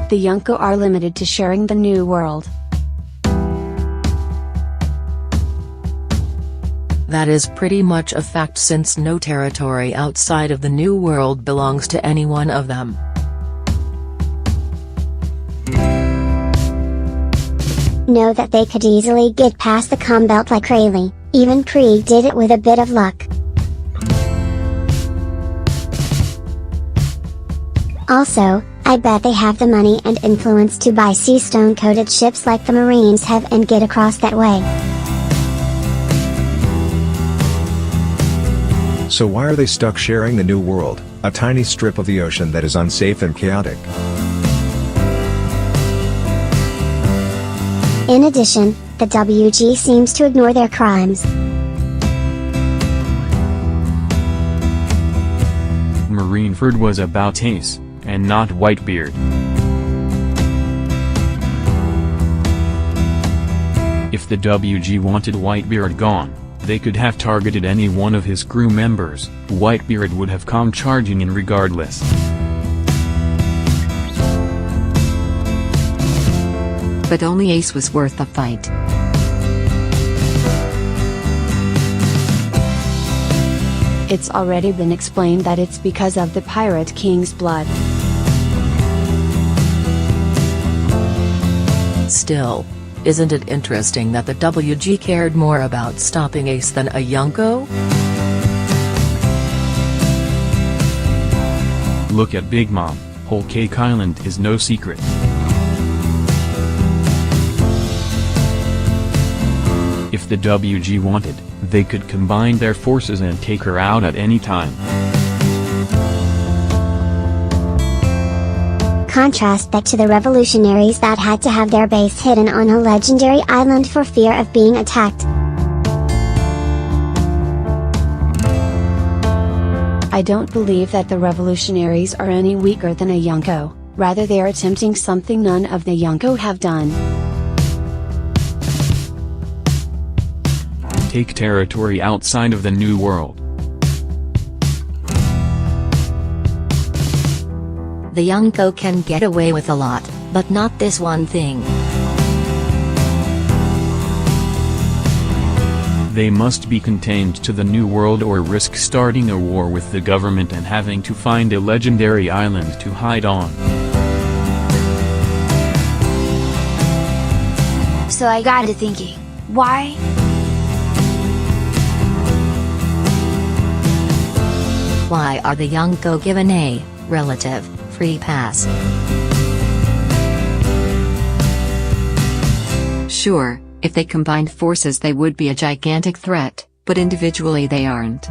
the Yonko are limited to sharing the New World. That is pretty much a fact, since no territory outside of the New World belongs to any one of them. Know that they could easily get past the calm belt like Rayleigh. Even Krieg did it with a bit of luck. Also, I bet they have the money and influence to buy sea stone-coated ships like the Marines have and get across that way. So why are they stuck sharing the New World, a tiny strip of the ocean that is unsafe and chaotic? In addition, the WG seems to ignore their crimes. Marineford was about Ace, and not Whitebeard. If the WG wanted Whitebeard gone, they could have targeted any one of his crew members. Whitebeard would have come charging in regardless. But only Ace was worth the fight. It's already been explained that it's because of the Pirate King's blood. Still, isn't it interesting that the WG cared more about stopping Ace than a Yonko? Look at Big Mom, Whole Cake Island is no secret. If the WG wanted, they could combine their forces and take her out at any time. Contrast that to the revolutionaries that had to have their base hidden on a legendary island for fear of being attacked. I don't believe that the revolutionaries are any weaker than a Yonko, rather they are attempting something none of the Yonko have done. Take territory outside of the New World. The Yonko can get away with a lot, but not this one thing. They must be contained to the New World or risk starting a war with the government and having to find a legendary island to hide on. So I got to thinking, why? Why are the Yonko given a relative free pass? Sure, if they combined forces they would be a gigantic threat, but individually they aren't.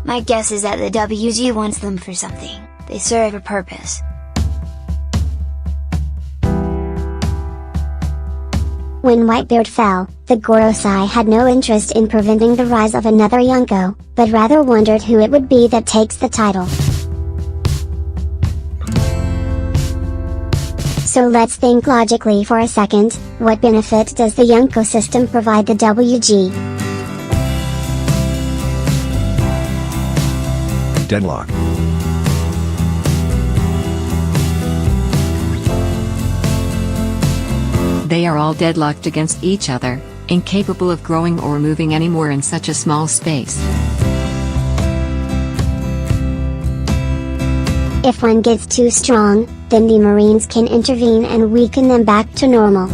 My guess is that the WG wants them for something. They serve a purpose. When Whitebeard fell, the Gorosei had no interest in preventing the rise of another Yonko, but rather wondered who it would be that takes the title. So let's think logically for a second, what benefit does the Yonko system provide the WG? Deadlock. They are all deadlocked against each other, incapable of growing or moving anymore in such a small space. If one gets too strong, then the Marines can intervene and weaken them back to normal.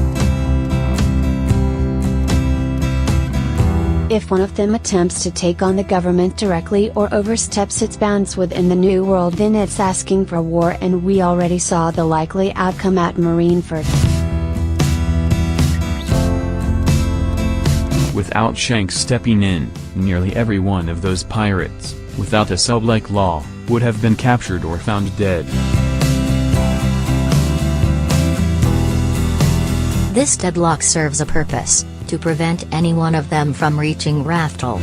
If one of them attempts to take on the government directly or oversteps its bounds within the New World, then it's asking for war, and we already saw the likely outcome at Marineford. Without Shanks stepping in, nearly every one of those pirates, without a sub-like law, would have been captured or found dead. This deadlock serves a purpose, to prevent any one of them from reaching Raftel.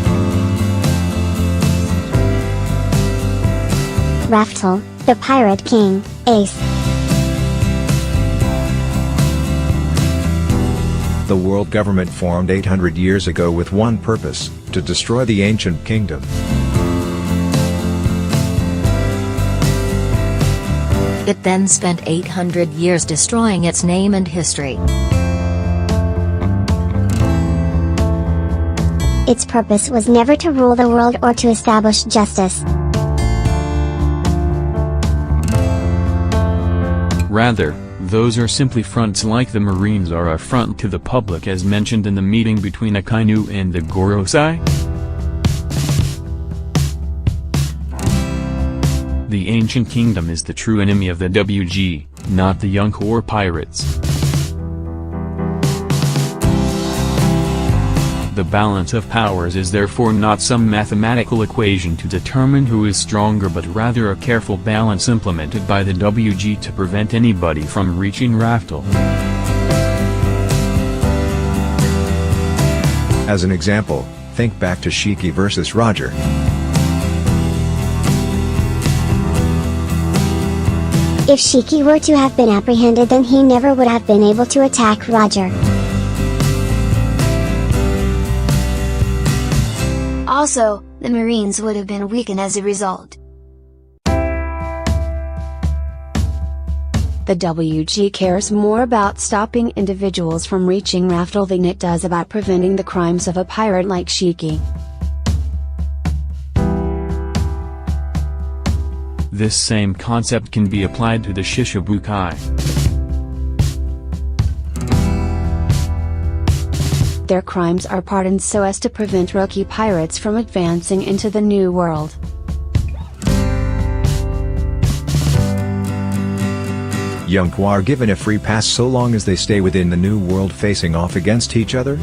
Raftel, the Pirate King, Ace. The world government formed 800 years ago with one purpose, to destroy the ancient kingdom. It then spent 800 years destroying its name and history. Its purpose was never to rule the world or to establish justice. Rather, those are simply fronts like the Marines are a front to the public as mentioned in the meeting between Akainu and the Gorosei. The ancient kingdom is the true enemy of the WG, not the YONKO or pirates. The balance of powers is therefore not some mathematical equation to determine who is stronger but rather a careful balance implemented by the WG to prevent anybody from reaching Raftel. As an example, think back to Shiki versus Roger. If Shiki were to have been apprehended, then he never would have been able to attack Roger. Also, the Marines would have been weakened as a result. The WG cares more about stopping individuals from reaching Raftel than it does about preventing the crimes of a pirate like Shiki. This same concept can be applied to the Shishibukai. Their crimes are pardoned so as to prevent rookie pirates from advancing into the New World. YONKO are given a free pass so long as they stay within the New World facing off against each other?